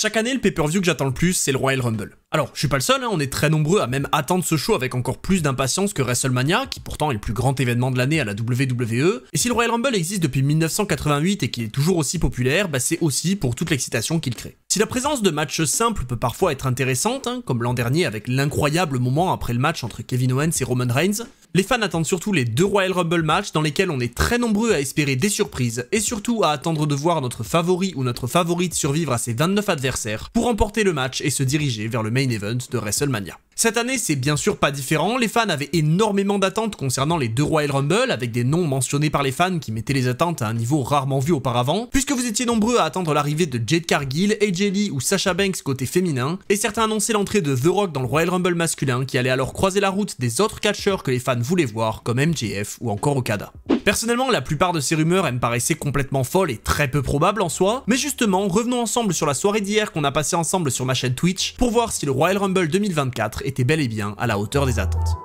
Chaque année, le pay-per-view que j'attends le plus, c'est le Royal Rumble. Alors, je suis pas le seul, on est très nombreux à même attendre ce show avec encore plus d'impatience que WrestleMania, qui pourtant est le plus grand événement de l'année à la WWE. Et si le Royal Rumble existe depuis 1988 et qu'il est toujours aussi populaire, c'est aussi pour toute l'excitation qu'il crée. Si la présence de matchs simples peut parfois être intéressante, comme l'an dernier avec l'incroyable moment après le match entre Kevin Owens et Roman Reigns, les fans attendent surtout les deux Royal Rumble matchs dans lesquels on est très nombreux à espérer des surprises et surtout à attendre de voir notre favori ou notre favorite survivre à ses 29 adversaires pour remporter le match et se diriger vers le main event de WrestleMania. Cette année, c'est bien sûr pas différent, les fans avaient énormément d'attentes concernant les deux Royal Rumble, avec des noms mentionnés par les fans qui mettaient les attentes à un niveau rarement vu auparavant, puisque vous étiez nombreux à attendre l'arrivée de Jade Cargill, AJ Lee ou Sasha Banks côté féminin, et certains annonçaient l'entrée de The Rock dans le Royal Rumble masculin, qui allait alors croiser la route des autres catcheurs que les fans voulaient voir, comme MJF ou encore Okada. Personnellement, la plupart de ces rumeurs, elles me paraissaient complètement folles et très peu probables en soi, mais justement, revenons ensemble sur la soirée d'hier qu'on a passé ensemble sur ma chaîne Twitch, pour voir si le Royal Rumble 2024 était bel et bien à la hauteur des attentes.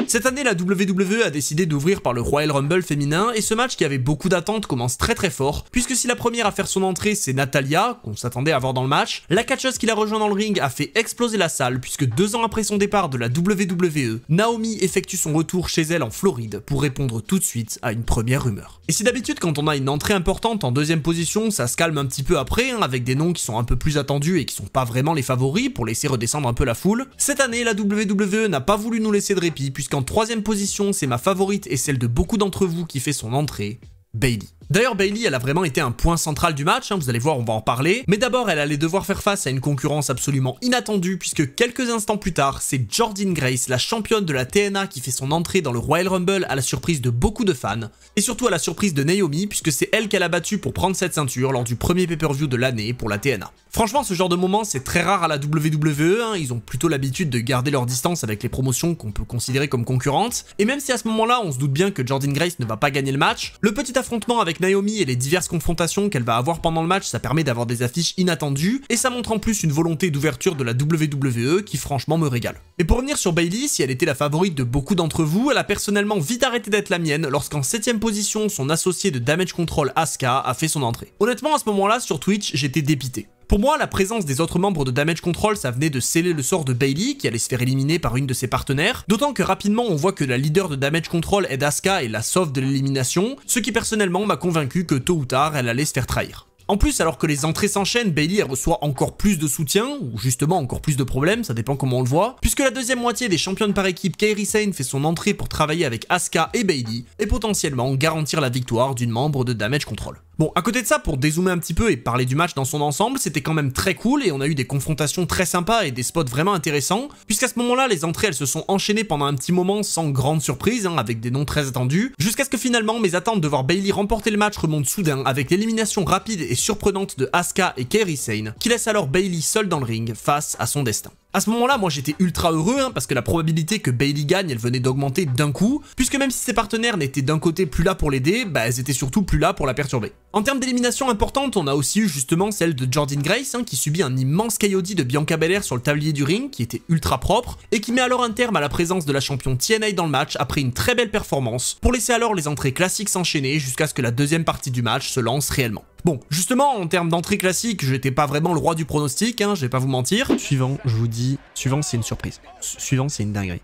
Cette année, la WWE a décidé d'ouvrir par le Royal Rumble féminin, et ce match qui avait beaucoup d'attentes commence très fort, puisque si la première à faire son entrée c'est Natalya, qu'on s'attendait à voir dans le match, la catcheuse qui l'a rejoint dans le ring a fait exploser la salle, puisque 2 ans après son départ de la WWE, Naomi effectue son retour chez elle en Floride pour répondre tout de suite à une première rumeur. Et si d'habitude quand on a une entrée importante en deuxième position, ça se calme un petit peu après, avec des noms qui sont un peu plus attendus et qui sont pas vraiment les favoris pour laisser redescendre un peu la foule, cette année la WWE n'a pas voulu nous laisser de répit, puisqu'en troisième position, c'est ma favorite et celle de beaucoup d'entre vous qui fait son entrée, Bayley. D'ailleurs, Bayley, elle a vraiment été un point central du match, vous allez voir, on va en parler. Mais d'abord, elle allait devoir faire face à une concurrence absolument inattendue, puisque quelques instants plus tard, c'est Jordynne Grace, la championne de la TNA, qui fait son entrée dans le Royal Rumble à la surprise de beaucoup de fans, et surtout à la surprise de Naomi, puisque c'est elle qu'elle a battu pour prendre cette ceinture lors du premier pay-per-view de l'année pour la TNA. Franchement, ce genre de moment, c'est très rare à la WWE, ils ont plutôt l'habitude de garder leur distance avec les promotions qu'on peut considérer comme concurrentes, et même si à ce moment-là, on se doute bien que Jordynne Grace ne va pas gagner le match, le petit affrontement avec Naomi et les diverses confrontations qu'elle va avoir pendant le match, ça permet d'avoir des affiches inattendues, et ça montre en plus une volonté d'ouverture de la WWE qui franchement me régale. Et pour revenir sur Bayley, si elle était la favorite de beaucoup d'entre vous, elle a personnellement vite arrêté d'être la mienne lorsqu'en 7ème position, son associé de Damage Control Asuka a fait son entrée. Honnêtement, à ce moment-là, sur Twitch, j'étais dépité. Pour moi, la présence des autres membres de Damage Control, ça venait de sceller le sort de Bayley, qui allait se faire éliminer par une de ses partenaires, d'autant que rapidement on voit que la leader de Damage Control aide Asuka et la sauve de l'élimination, ce qui personnellement m'a convaincu que tôt ou tard, elle allait se faire trahir. En plus, alors que les entrées s'enchaînent, Bayley elle reçoit encore plus de soutien, ou justement encore plus de problèmes, ça dépend comment on le voit, puisque la deuxième moitié des championnes par équipe, Kairi Sane, fait son entrée pour travailler avec Asuka et Bayley, et potentiellement garantir la victoire d'une membre de Damage Control. Bon, à côté de ça, pour dézoomer un petit peu et parler du match dans son ensemble, c'était quand même très cool et on a eu des confrontations très sympas et des spots vraiment intéressants, puisqu'à ce moment-là, les entrées elles se sont enchaînées pendant un petit moment sans grande surprise, avec des noms très attendus, jusqu'à ce que finalement mes attentes de voir Bayley remporter le match remontent soudain avec l'élimination rapide et surprenante de Asuka et Kairi Sane, qui laisse alors Bayley seule dans le ring face à son destin. À ce moment-là, moi j'étais ultra heureux, parce que la probabilité que Bayley gagne, elle venait d'augmenter d'un coup, puisque même si ses partenaires n'étaient d'un côté plus là pour l'aider, elles étaient surtout plus là pour la perturber. En termes d'élimination importante, on a aussi eu justement celle de Jordynne Grace, qui subit un immense KOD de Bianca Belair sur le tablier du ring, qui était ultra propre, et qui met alors un terme à la présence de la championne TNA dans le match après une très belle performance, pour laisser alors les entrées classiques s'enchaîner jusqu'à ce que la deuxième partie du match se lance réellement. Bon, justement, en termes d'entrée classique, j'étais pas vraiment le roi du pronostic, je vais pas vous mentir. Suivant, je vous dis, suivant c'est une surprise. Suivant c'est une dinguerie.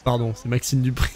Pardon, c'est Maxime Dupri.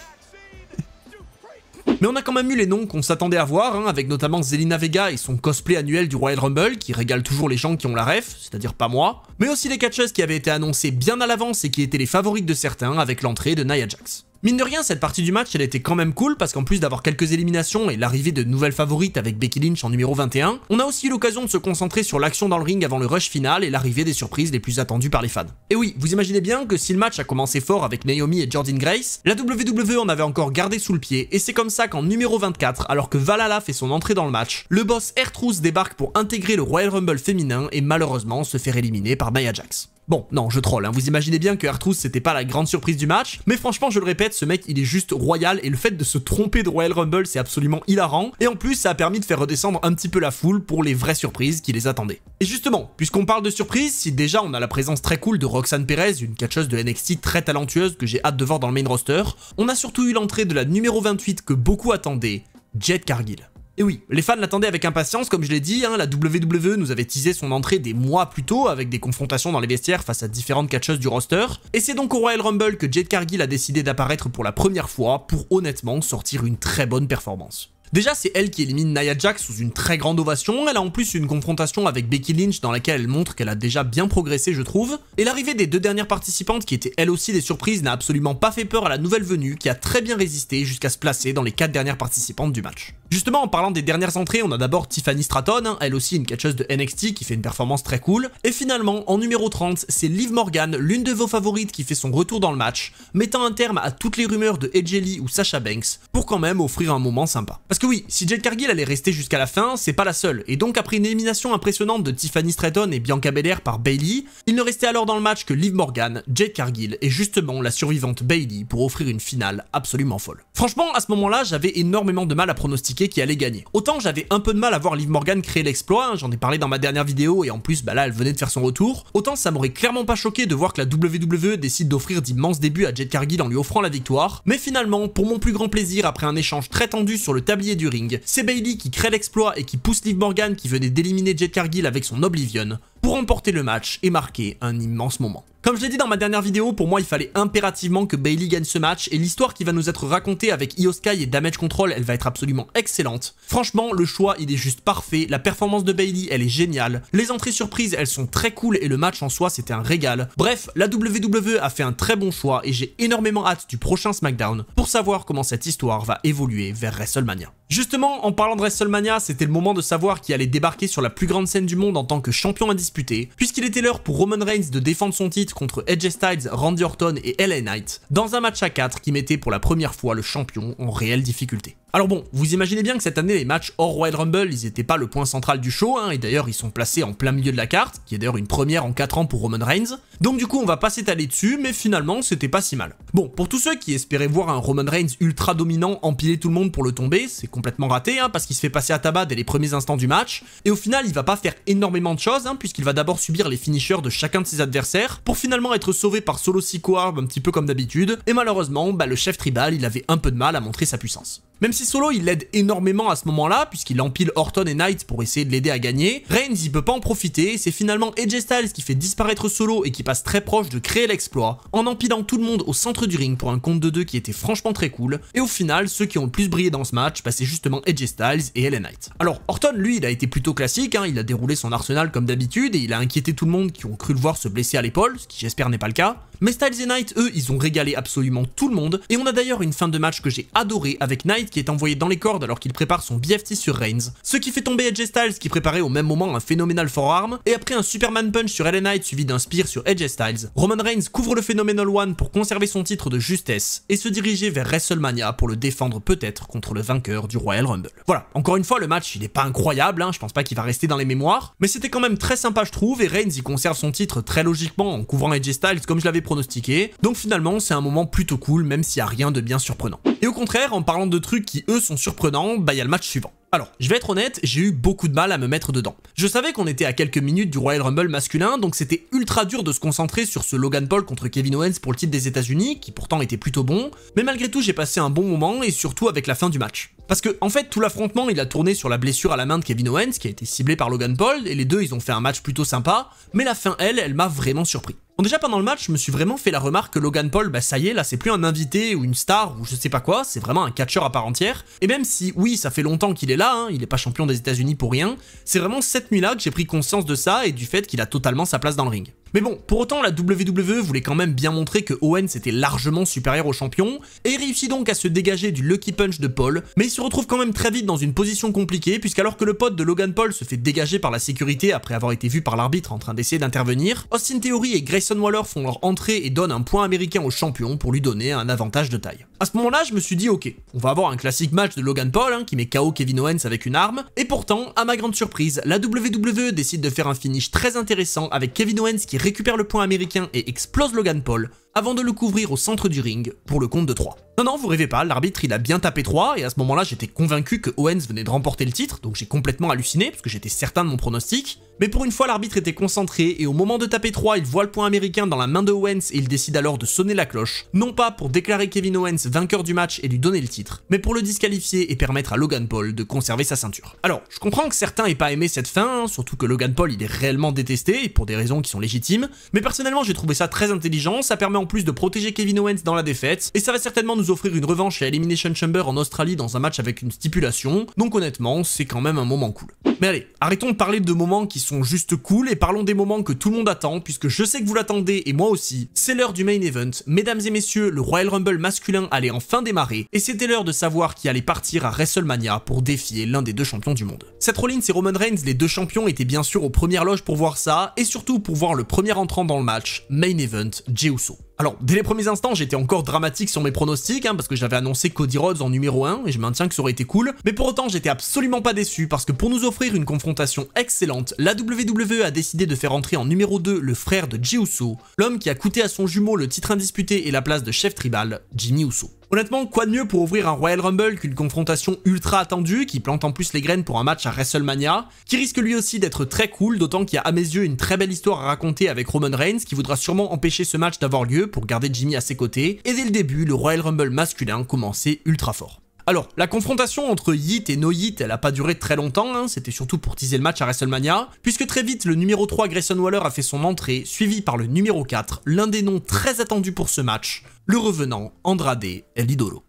Mais on a quand même eu les noms qu'on s'attendait à voir, avec notamment Zelina Vega et son cosplay annuel du Royal Rumble, qui régale toujours les gens qui ont la ref, c'est-à-dire pas moi, mais aussi les catcheuses qui avaient été annoncées bien à l'avance et qui étaient les favorites de certains avec l'entrée de Nia Jax. Mine de rien, cette partie du match, elle était quand même cool parce qu'en plus d'avoir quelques éliminations et l'arrivée de nouvelles favorites avec Becky Lynch en numéro 21, on a aussi eu l'occasion de se concentrer sur l'action dans le ring avant le rush final et l'arrivée des surprises les plus attendues par les fans. Et oui, vous imaginez bien que si le match a commencé fort avec Naomi et Jordynne Grace, la WWE en avait encore gardé sous le pied et c'est comme ça qu'en numéro 24, alors que Valhalla fait son entrée dans le match, le boss R-Truth débarque pour intégrer le Royal Rumble féminin et malheureusement se faire éliminer par Nia Jax. Bon, non, je troll, vous imaginez bien que R-Truth c'était pas la grande surprise du match, mais franchement je le répète, ce mec il est juste royal et le fait de se tromper de Royal Rumble c'est absolument hilarant, et en plus ça a permis de faire redescendre un petit peu la foule pour les vraies surprises qui les attendaient. Et justement, puisqu'on parle de surprises, si déjà on a la présence très cool de Roxanne Perez, une catcheuse de NXT très talentueuse que j'ai hâte de voir dans le main roster, on a surtout eu l'entrée de la numéro 28 que beaucoup attendaient, Jade Cargill. Et oui, les fans l'attendaient avec impatience, comme je l'ai dit, la WWE nous avait teasé son entrée des mois plus tôt avec des confrontations dans les vestiaires face à différentes catcheuses du roster, et c'est donc au Royal Rumble que Jade Cargill a décidé d'apparaître pour la première fois pour honnêtement sortir une très bonne performance. Déjà, c'est elle qui élimine Nia Jax sous une très grande ovation, elle a en plus une confrontation avec Becky Lynch dans laquelle elle montre qu'elle a déjà bien progressé je trouve, et l'arrivée des deux dernières participantes qui étaient elles aussi des surprises n'a absolument pas fait peur à la nouvelle venue qui a très bien résisté jusqu'à se placer dans les 4 dernières participantes du match. Justement, en parlant des dernières entrées, on a d'abord Tiffany Stratton, elle aussi une catcheuse de NXT qui fait une performance très cool, et finalement, en numéro 30, c'est Liv Morgan, l'une de vos favorites qui fait son retour dans le match, mettant un terme à toutes les rumeurs de AJ Lee ou Sasha Banks, pour quand même offrir un moment sympa. Parce que oui, si Jade Cargill allait rester jusqu'à la fin, c'est pas la seule, et donc après une élimination impressionnante de Tiffany Stratton et Bianca Belair par Bayley, il ne restait alors dans le match que Liv Morgan, Jade Cargill et justement la survivante Bayley pour offrir une finale absolument folle. Franchement, à ce moment-là, j'avais énormément de mal à pronostiquer qui allait gagner. Autant j'avais un peu de mal à voir Liv Morgan créer l'exploit, j'en ai parlé dans ma dernière vidéo et en plus là elle venait de faire son retour, autant ça m'aurait clairement pas choqué de voir que la WWE décide d'offrir d'immenses débuts à Jade Cargill en lui offrant la victoire, mais finalement, pour mon plus grand plaisir après un échange très tendu sur le tablier du ring, c'est Bayley qui crée l'exploit et qui pousse Liv Morgan qui venait d'éliminer Jade Cargill avec son Oblivion pour remporter le match et marquer un immense moment. Comme je l'ai dit dans ma dernière vidéo, pour moi il fallait impérativement que Bayley gagne ce match et l'histoire qui va nous être racontée avec Io Sky et Damage Control, elle va être absolument excellente. Franchement, le choix il est juste parfait, la performance de Bayley elle est géniale, les entrées surprises elles sont très cool et le match en soi c'était un régal. Bref, la WWE a fait un très bon choix et j'ai énormément hâte du prochain SmackDown pour savoir comment cette histoire va évoluer vers WrestleMania. Justement, en parlant de WrestleMania, c'était le moment de savoir qui allait débarquer sur la plus grande scène du monde en tant que champion indisputé, puisqu'il était l'heure pour Roman Reigns de défendre son titre contre AJ Styles, Randy Orton et LA Knight, dans un match à 4 qui mettait pour la première fois le champion en réelle difficulté. Alors bon, vous imaginez bien que cette année les matchs hors Royal Rumble, ils étaient pas le point central du show, et d'ailleurs ils sont placés en plein milieu de la carte, qui est d'ailleurs une première en 4 ans pour Roman Reigns, donc du coup on va pas s'étaler dessus, mais finalement c'était pas si mal. Bon, pour tous ceux qui espéraient voir un Roman Reigns ultra dominant empiler tout le monde pour le tomber, c'est complètement raté, parce qu'il se fait passer à tabac dès les premiers instants du match, et au final il va pas faire énormément de choses, puisqu'il va d'abord subir les finishers de chacun de ses adversaires, pour finalement être sauvé par Solo Sikoa, un petit peu comme d'habitude, et malheureusement, le chef tribal il avait un peu de mal à montrer sa puissance. Même si Solo il l'aide énormément à ce moment-là, puisqu'il empile Orton et Knight pour essayer de l'aider à gagner, Reigns il peut pas en profiter, c'est finalement AJ Styles qui fait disparaître Solo et qui passe très proche de créer l'exploit, en empilant tout le monde au centre du ring pour un compte de 2 qui était franchement très cool, et au final, ceux qui ont le plus brillé dans ce match, c'est justement AJ Styles et LA Knight. Alors, Orton lui, il a été plutôt classique, il a déroulé son arsenal comme d'habitude, et il a inquiété tout le monde qui ont cru le voir se blesser à l'épaule, ce qui j'espère n'est pas le cas. Mais Styles et Knight, eux, ils ont régalé absolument tout le monde, et on a d'ailleurs une fin de match que j'ai adorée avec Knight qui est envoyé dans les cordes alors qu'il prépare son BFT sur Reigns, ce qui fait tomber AJ Styles qui préparait au même moment un phénoménal forearm, et après un Superman Punch sur LA Knight suivi d'un spear sur AJ Styles, Roman Reigns couvre le Phenomenal One pour conserver son titre de justesse et se diriger vers WrestleMania pour le défendre peut-être contre le vainqueur du Royal Rumble. Voilà, encore une fois le match il est pas incroyable, je pense pas qu'il va rester dans les mémoires, mais c'était quand même très sympa je trouve, et Reigns il conserve son titre très logiquement en couvrant AJ Styles comme je l'avais pronostiqué, donc finalement c'est un moment plutôt cool même s'il y a rien de bien surprenant. Et au contraire, en parlant de trucs qui eux sont surprenants, il y a le match suivant. Alors, je vais être honnête, j'ai eu beaucoup de mal à me mettre dedans. Je savais qu'on était à quelques minutes du Royal Rumble masculin, donc c'était ultra dur de se concentrer sur ce Logan Paul contre Kevin Owens pour le titre des États-Unis, qui pourtant était plutôt bon, mais malgré tout j'ai passé un bon moment, et surtout avec la fin du match. Parce que, en fait, tout l'affrontement il a tourné sur la blessure à la main de Kevin Owens, qui a été ciblée par Logan Paul, et les deux ils ont fait un match plutôt sympa, mais la fin elle m'a vraiment surpris. Bon, déjà pendant le match, je me suis vraiment fait la remarque que Logan Paul, ça y est, là c'est plus un invité ou une star ou je sais pas quoi, c'est vraiment un catcheur à part entière. Et même si, oui, ça fait longtemps qu'il est là, il est pas champion des États-Unis pour rien, c'est vraiment cette nuit-là que j'ai pris conscience de ça et du fait qu'il a totalement sa place dans le ring. Mais bon, pour autant, la WWE voulait quand même bien montrer que Owens était largement supérieur au champion, et il réussit donc à se dégager du Lucky Punch de Paul, mais il se retrouve quand même très vite dans une position compliquée, puisqu'alors que le pote de Logan Paul se fait dégager par la sécurité après avoir été vu par l'arbitre en train d'essayer d'intervenir, Austin Theory et Grayson Waller font leur entrée et donnent un point américain au champion pour lui donner un avantage de taille. À ce moment-là, je me suis dit ok, on va avoir un classique match de Logan Paul, qui met KO Kevin Owens avec une arme, et pourtant, à ma grande surprise, la WWE décide de faire un finish très intéressant avec Kevin Owens qui récupère le point américain et explose Logan Paul avant de le couvrir au centre du ring pour le compte de 3. Non, vous rêvez pas, l'arbitre il a bien tapé 3 et à ce moment-là j'étais convaincu que Owens venait de remporter le titre, donc j'ai complètement halluciné parce que j'étais certain de mon pronostic. Mais pour une fois, l'arbitre était concentré et au moment de taper 3, il voit le point américain dans la main de Owens et il décide alors de sonner la cloche, non pas pour déclarer Kevin Owens vainqueur du match et lui donner le titre, mais pour le disqualifier et permettre à Logan Paul de conserver sa ceinture. Alors, je comprends que certains aient pas aimé cette fin, surtout que Logan Paul il est réellement détesté et pour des raisons qui sont légitimes, mais personnellement j'ai trouvé ça très intelligent, ça permet en plus de protéger Kevin Owens dans la défaite, et ça va certainement nous offrir une revanche à Elimination Chamber en Australie dans un match avec une stipulation, donc honnêtement c'est quand même un moment cool. Mais allez, arrêtons de parler de moments qui sont juste cool et parlons des moments que tout le monde attend, puisque je sais que vous l'attendez et moi aussi, c'est l'heure du main event. Mesdames et messieurs, le Royal Rumble masculin allait enfin démarrer, et c'était l'heure de savoir qui allait partir à WrestleMania pour défier l'un des deux champions du monde. Seth Rollins et Roman Reigns, les deux champions, étaient bien sûr aux premières loges pour voir ça, et surtout pour voir le premier entrant dans le match, main event, Jey Uso. Alors, dès les premiers instants, j'étais encore dramatique sur mes pronostics, parce que j'avais annoncé Cody Rhodes en numéro 1, et je maintiens que ça aurait été cool, mais pour autant, j'étais absolument pas déçu, parce que pour nous offrir une confrontation excellente, la WWE a décidé de faire entrer en numéro 2 le frère de Jey Uso, l'homme qui a coûté à son jumeau le titre indisputé et la place de chef tribal, Jimmy Uso. Honnêtement, quoi de mieux pour ouvrir un Royal Rumble qu'une confrontation ultra attendue, qui plante en plus les graines pour un match à WrestleMania, qui risque lui aussi d'être très cool, d'autant qu'il y a à mes yeux une très belle histoire à raconter avec Roman Reigns, qui voudra sûrement empêcher ce match d'avoir lieu pour garder Jimmy à ses côtés, et dès le début, le Royal Rumble masculin commençait ultra fort. Alors, la confrontation entre Yeet et No Yeet, elle a pas duré très longtemps, c'était surtout pour teaser le match à WrestleMania, puisque très vite, le numéro 3 Grayson Waller a fait son entrée, suivi par le numéro 4, l'un des noms très attendus pour ce match, le revenant Andrade El Idolo.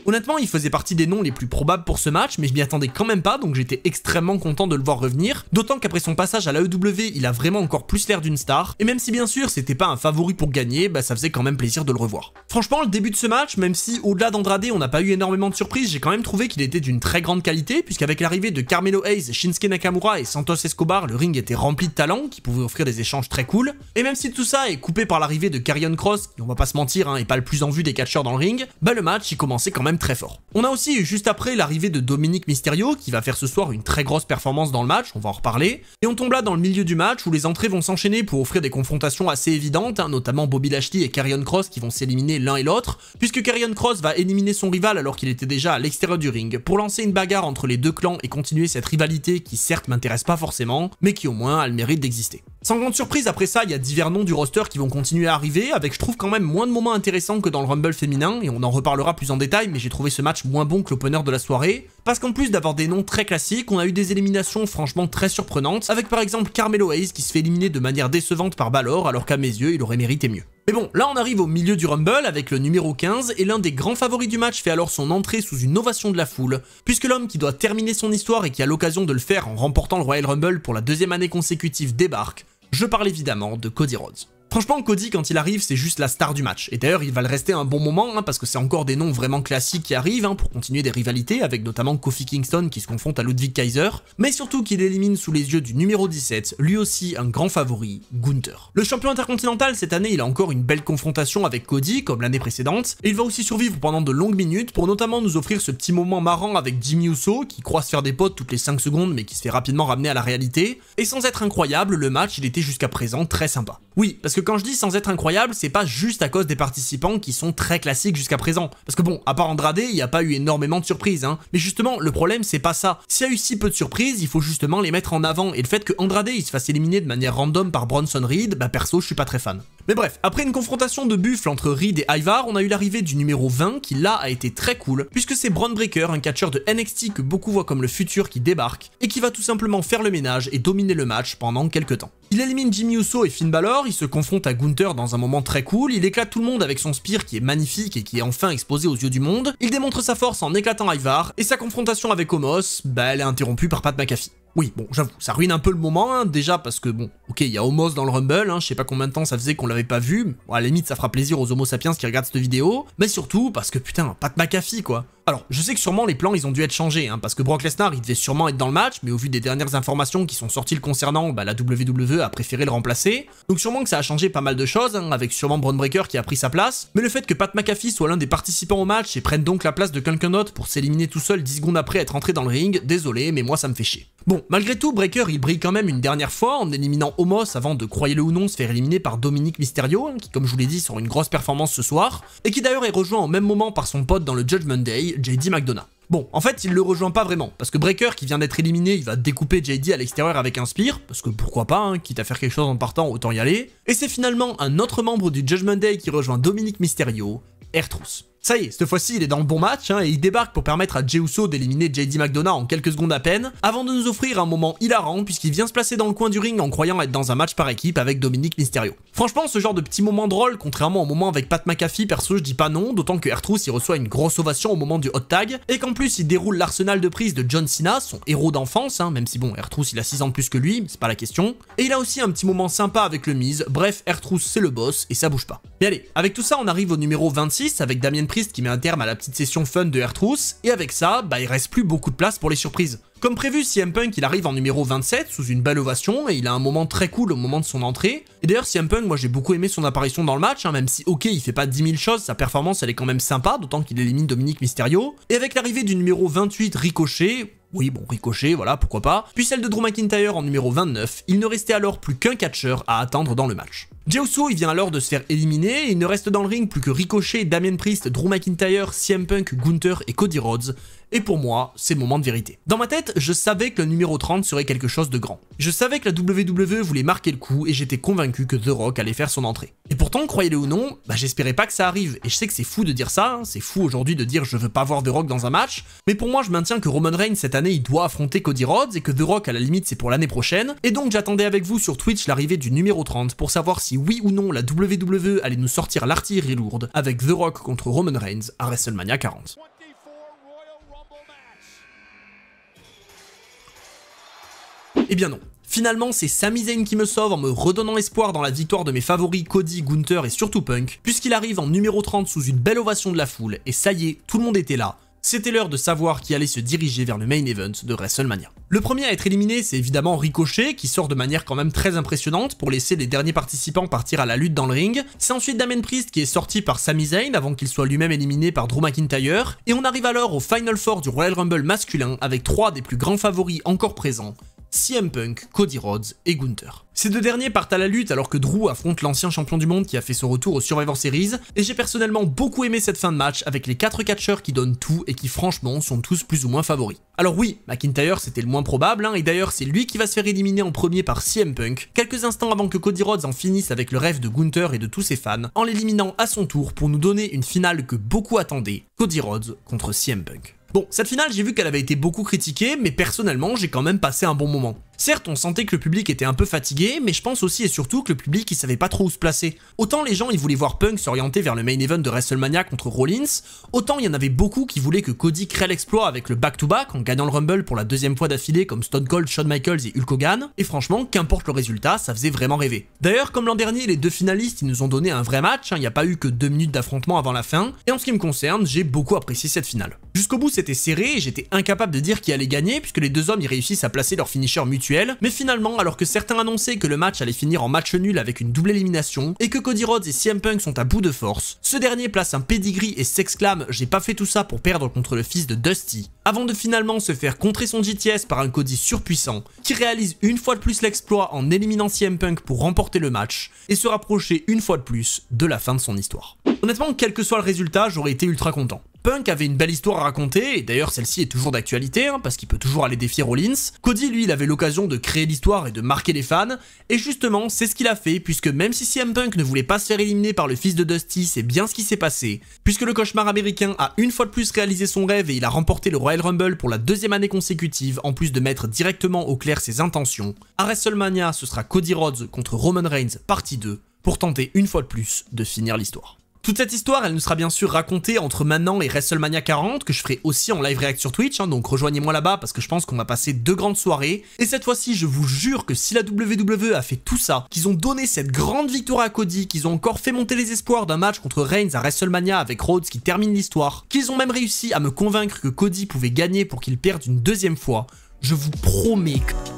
Honnêtement, il faisait partie des noms les plus probables pour ce match, mais je m'y attendais quand même pas, donc j'étais extrêmement content de le voir revenir, d'autant qu'après son passage à l'AEW, il a vraiment encore plus l'air d'une star, et même si bien sûr c'était pas un favori pour gagner, ça faisait quand même plaisir de le revoir. Franchement, le début de ce match, même si au-delà d'Andrade on n'a pas eu énormément de surprises, j'ai quand même trouvé qu'il était d'une très grande qualité, puisqu'avec l'arrivée de Carmelo Hayes, Shinsuke Nakamura et Santos Escobar, le ring était rempli de talents qui pouvaient offrir des échanges très cool, et même si tout ça est coupé par l'arrivée de Karrion Kross, qui on va pas se mentir, est pas le plus en vue des catcheurs dans le ring, le match il commençait quand même très fort. On a aussi eu juste après l'arrivée de Dominic Mysterio qui va faire ce soir une très grosse performance dans le match, on va en reparler, et on tombe là dans le milieu du match où les entrées vont s'enchaîner pour offrir des confrontations assez évidentes, notamment Bobby Lashley et Karrion Kross qui vont s'éliminer l'un et l'autre, puisque Karrion Kross va éliminer son rival alors qu'il était déjà à l'extérieur du ring, pour lancer une bagarre entre les deux clans et continuer cette rivalité qui certes m'intéresse pas forcément, mais qui au moins a le mérite d'exister. Sans grande surprise, après ça, il y a divers noms du roster qui vont continuer à arriver, avec je trouve quand même moins de moments intéressants que dans le Rumble féminin, et on en reparlera plus en détail, mais j'ai trouvé ce match moins bon que l'opener de la soirée, parce qu'en plus d'avoir des noms très classiques, on a eu des éliminations franchement très surprenantes, avec par exemple Carmelo Hayes qui se fait éliminer de manière décevante par Balor, alors qu'à mes yeux, il aurait mérité mieux. Mais bon, là on arrive au milieu du Rumble avec le numéro 15, et l'un des grands favoris du match fait alors son entrée sous une ovation de la foule, puisque l'homme qui doit terminer son histoire et qui a l'occasion de le faire en remportant le Royal Rumble pour la deuxième année consécutive débarque. Je parle évidemment de Cody Rhodes. Franchement, Cody, quand il arrive, c'est juste la star du match. Et d'ailleurs, il va le rester un bon moment, parce que c'est encore des noms vraiment classiques qui arrivent, pour continuer des rivalités, avec notamment Kofi Kingston qui se confronte à Ludwig Kaiser, mais surtout qu'il élimine sous les yeux du numéro 17, lui aussi un grand favori, Gunther. Le champion intercontinental, cette année, il a encore une belle confrontation avec Cody, comme l'année précédente, et il va aussi survivre pendant de longues minutes, pour notamment nous offrir ce petit moment marrant avec Jimmy Uso, qui croit se faire des potes toutes les 5 secondes, mais qui se fait rapidement ramener à la réalité, et sans être incroyable, le match, il était jusqu'à présent très sympa. Oui, parce que quand je dis sans être incroyable, c'est pas juste à cause des participants qui sont très classiques jusqu'à présent. Parce que bon, à part Andrade, il n'y a pas eu énormément de surprises, Mais justement, le problème, c'est pas ça. S'il y a eu si peu de surprises, il faut justement les mettre en avant. Et le fait que Andrade, il se fasse éliminer de manière random par Bronson Reed, perso, je suis pas très fan. Mais bref, après une confrontation de buffle entre Reed et Ivar, on a eu l'arrivée du numéro 20, qui là a été très cool, puisque c'est Bron Breakker, un catcheur de NXT que beaucoup voient comme le futur qui débarque, et qui va tout simplement faire le ménage et dominer le match pendant quelques temps. Il élimine Jimmy Uso et Finn Balor, il se confronte à Gunther dans un moment très cool, il éclate tout le monde avec son spear qui est magnifique et qui est enfin exposé aux yeux du monde, il démontre sa force en éclatant Ivar, et sa confrontation avec Omos, elle est interrompue par Pat McAfee. Oui, bon, j'avoue, ça ruine un peu le moment, déjà parce que bon, ok, il y a Omos dans le Rumble, je sais pas combien de temps ça faisait qu'on l'avait pas vu, bon, à la limite ça fera plaisir aux Homo sapiens qui regardent cette vidéo, mais surtout parce que putain, Pat McAfee quoi. Alors, je sais que sûrement les plans ils ont dû être changés, parce que Brock Lesnar il devait sûrement être dans le match, mais au vu des dernières informations qui sont sorties le concernant, la WWE a préféré le remplacer, donc sûrement que ça a changé pas mal de choses, avec sûrement Bron Breakker qui a pris sa place, mais le fait que Pat McAfee soit l'un des participants au match et prenne donc la place de quelqu'un d'autre pour s'éliminer tout seul 10 secondes après être entré dans le ring, désolé, mais moi ça me fait chier. Bon, malgré tout, Breakker il brille quand même une dernière fois en éliminant Omos avant de, croyez-le ou non, se faire éliminer par Dominic Mysterio, qui comme je vous l'ai dit sort une grosse performance ce soir, et qui d'ailleurs est rejoint au même moment par son pote dans le Judgment Day, JD McDonough. Bon, en fait, il le rejoint pas vraiment, parce que Breakker, qui vient d'être éliminé, il va découper JD à l'extérieur avec un spear, parce que pourquoi pas, hein, quitte à faire quelque chose en partant, autant y aller. Et c'est finalement un autre membre du Judgment Day qui rejoint Dominic Mysterio, R-Truth. Ça y est, cette fois-ci il est dans le bon match, hein, et il débarque pour permettre à Jey Uso d'éliminer JD McDonough en quelques secondes à peine, avant de nous offrir un moment hilarant puisqu'il vient se placer dans le coin du ring en croyant être dans un match par équipe avec Dominic Mysterio. Franchement, ce genre de petit moment drôle, contrairement au moment avec Pat McAfee, perso je dis pas non, d'autant que R-Truth il reçoit une grosse ovation au moment du hot tag, et qu'en plus il déroule l'arsenal de prise de John Cena, son héros d'enfance, hein, même si bon, R-Truth il a 6 ans de plus que lui, c'est pas la question, et il a aussi un petit moment sympa avec le Miz, bref, R-Truth c'est le boss et ça bouge pas. Mais allez, avec tout ça on arrive au numéro 26 avec Damien Priest qui met un terme à la petite session fun de R-Truth, et avec ça, bah il reste plus beaucoup de place pour les surprises. Comme prévu, CM Punk il arrive en numéro 27 sous une belle ovation et il a un moment très cool au moment de son entrée. Et d'ailleurs CM Punk, moi j'ai beaucoup aimé son apparition dans le match, hein, même si ok il fait pas 10 000 choses, sa performance elle est quand même sympa, d'autant qu'il élimine Dominic Mysterio. Et avec l'arrivée du numéro 28 Ricochet, oui bon Ricochet voilà pourquoi pas, puis celle de Drew McIntyre en numéro 29, il ne restait alors plus qu'un catcheur à attendre dans le match. Jey Uso il vient alors de se faire éliminer et il ne reste dans le ring plus que Ricochet, Damien Priest, Drew McIntyre, CM Punk, Gunther et Cody Rhodes. Et pour moi, c'est le moment de vérité. Dans ma tête, je savais que le numéro 30 serait quelque chose de grand. Je savais que la WWE voulait marquer le coup et j'étais convaincu que The Rock allait faire son entrée. Et pourtant, croyez-le ou non, bah j'espérais pas que ça arrive. Et je sais que c'est fou de dire ça, hein, c'est fou aujourd'hui de dire je veux pas voir The Rock dans un match. Mais pour moi, je maintiens que Roman Reigns cette année, il doit affronter Cody Rhodes et que The Rock à la limite c'est pour l'année prochaine. Et donc j'attendais avec vous sur Twitch l'arrivée du numéro 30 pour savoir si oui ou non la WWE allait nous sortir l'artillerie lourde avec The Rock contre Roman Reigns à WrestleMania 40. Eh bien non. Finalement, c'est Sami Zayn qui me sauve en me redonnant espoir dans la victoire de mes favoris Cody, Gunther et surtout Punk, puisqu'il arrive en numéro 30 sous une belle ovation de la foule, et ça y est, tout le monde était là. C'était l'heure de savoir qui allait se diriger vers le main event de WrestleMania. Le premier à être éliminé, c'est évidemment Ricochet, qui sort de manière quand même très impressionnante pour laisser les derniers participants partir à la lutte dans le ring. C'est ensuite Damien Priest qui est sorti par Sami Zayn avant qu'il soit lui-même éliminé par Drew McIntyre, et on arrive alors au Final Four du Royal Rumble masculin avec 3 des plus grands favoris encore présents, CM Punk, Cody Rhodes et Gunther. Ces deux derniers partent à la lutte alors que Drew affronte l'ancien champion du monde qui a fait son retour au Survivor Series, et j'ai personnellement beaucoup aimé cette fin de match avec les 4 catcheurs qui donnent tout et qui franchement sont tous plus ou moins favoris. Alors oui, McIntyre c'était le moins probable, hein, et d'ailleurs c'est lui qui va se faire éliminer en premier par CM Punk, quelques instants avant que Cody Rhodes en finisse avec le rêve de Gunther et de tous ses fans, en l'éliminant à son tour pour nous donner une finale que beaucoup attendaient, Cody Rhodes contre CM Punk. Bon, cette finale, j'ai vu qu'elle avait été beaucoup critiquée, mais personnellement, j'ai quand même passé un bon moment. Certes, on sentait que le public était un peu fatigué, mais je pense aussi et surtout que le public, il savait pas trop où se placer. Autant les gens, ils voulaient voir Punk s'orienter vers le main event de WrestleMania contre Rollins, autant il y en avait beaucoup qui voulaient que Cody crée l'exploit avec le back-to-back en gagnant le Rumble pour la deuxième fois d'affilée comme Stone Cold, Shawn Michaels et Hulk Hogan, et franchement, qu'importe le résultat, ça faisait vraiment rêver. D'ailleurs, comme l'an dernier, les deux finalistes, ils nous ont donné un vrai match, il n'y a pas eu que 2 minutes d'affrontement avant la fin, et en ce qui me concerne, j'ai beaucoup apprécié cette finale. Jusqu'au bout, c'était serré et j'étais incapable de dire qui allait gagner puisque les deux hommes y réussissent à placer leur finisher mutuel, mais finalement, alors que certains annonçaient que le match allait finir en match nul avec une double élimination et que Cody Rhodes et CM Punk sont à bout de force, ce dernier place un pedigree et s'exclame « J'ai pas fait tout ça pour perdre contre le fils de Dusty », avant de finalement se faire contrer son GTS par un Cody surpuissant qui réalise une fois de plus l'exploit en éliminant CM Punk pour remporter le match et se rapprocher une fois de plus de la fin de son histoire. Honnêtement, quel que soit le résultat, j'aurais été ultra content. Punk avait une belle histoire à raconter, et d'ailleurs celle-ci est toujours d'actualité, hein, parce qu'il peut toujours aller défier Rollins. Cody, lui, il avait l'occasion de créer l'histoire et de marquer les fans, et justement, c'est ce qu'il a fait, puisque même si CM Punk ne voulait pas se faire éliminer par le fils de Dusty, c'est bien ce qui s'est passé, puisque le cauchemar américain a une fois de plus réalisé son rêve et il a remporté le Royal Rumble pour la 2e année consécutive, en plus de mettre directement au clair ses intentions. À WrestleMania, ce sera Cody Rhodes contre Roman Reigns, partie 2, pour tenter une fois de plus de finir l'histoire. Toute cette histoire, elle nous sera bien sûr racontée entre maintenant et WrestleMania 40, que je ferai aussi en live react sur Twitch, hein, donc rejoignez-moi là-bas parce que je pense qu'on va passer 2 grandes soirées. Et cette fois-ci, je vous jure que si la WWE a fait tout ça, qu'ils ont donné cette grande victoire à Cody, qu'ils ont encore fait monter les espoirs d'un match contre Reigns à WrestleMania avec Rhodes qui termine l'histoire, qu'ils ont même réussi à me convaincre que Cody pouvait gagner pour qu'il perde une 2e fois, je vous promets que...